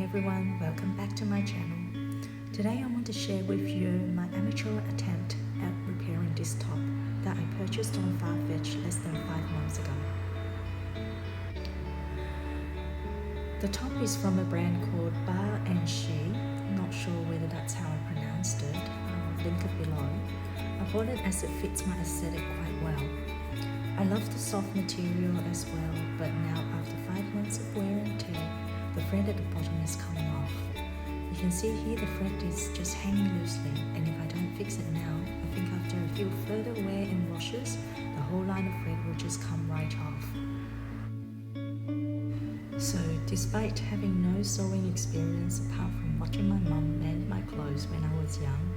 everyone, welcome back to my channel. Today I want to share with you my amateur attempt at repairing this top that I purchased on Farfetch less than 5 months ago. The top is from a brand called Ba&Sh, not sure whether that's how I pronounced it, I'll link it below. I bought it as it fits my aesthetic quite well. I love the soft material as well, but now after 5 months of wear and tear, the thread at the bottom is coming off. You can see here the thread is just hanging loosely, and if I don't fix it now, I think after a few further wear and washes, the whole line of thread will just come right off. So despite having no sewing experience apart from watching my mum mend my clothes when I was young,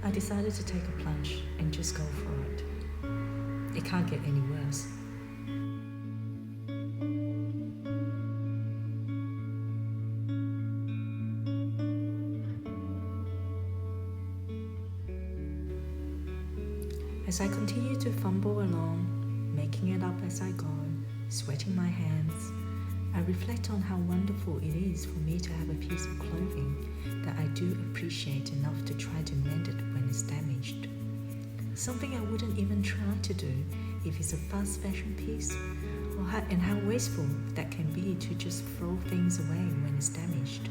I decided to take a plunge and just go for it. It can't get any worse. As I continue to fumble along, making it up as I go, sweating my hands, I reflect on how wonderful it is for me to have a piece of clothing that I do appreciate enough to try to mend it when it's damaged. Something I wouldn't even try to do if it's a fast fashion piece, and how wasteful that can be to just throw things away when it's damaged.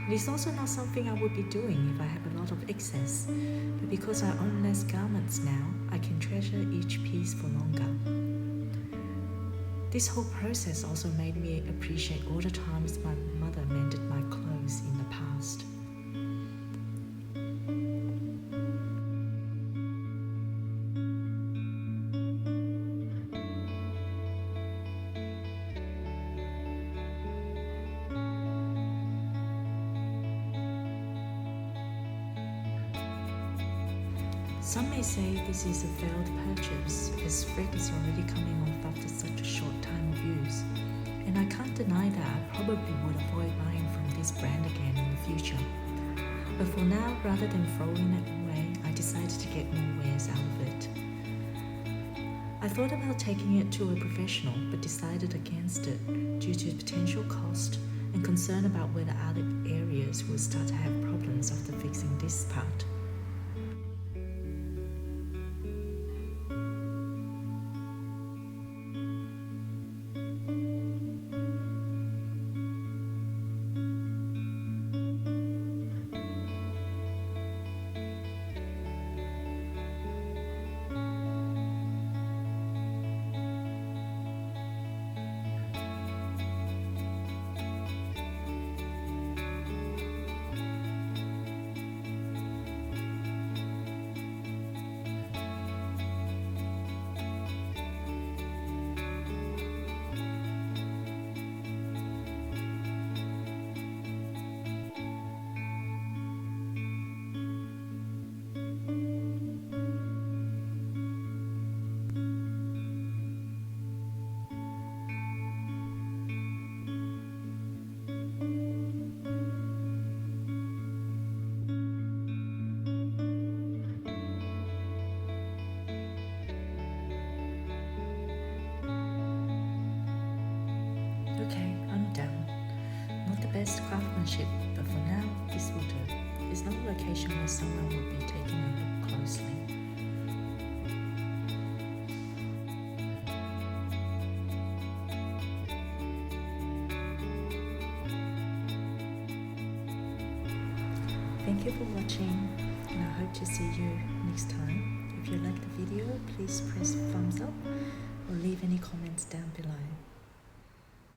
It is also not something I would be doing if I have a lot of excess, but because I own less garments now, I can treasure each piece for longer. This whole process also made me appreciate all the times my mother mended my clothes in the past. Some may say this is a failed purchase, as thread is already coming off after such a short time of use, and I can't deny that I probably would avoid buying from this brand again in the future. But for now, rather than throwing it away, I decided to get more wears out of it. I thought about taking it to a professional, but decided against it due to potential cost and concern about whether other areas will start to have problems after fixing this part. Okay, I'm done. Not the best craftsmanship, but for now, this will do. It's not a location where someone will be taking a look closely. Thank you for watching, and I hope to see you next time. If you like the video, please press thumbs up or leave any comments down below.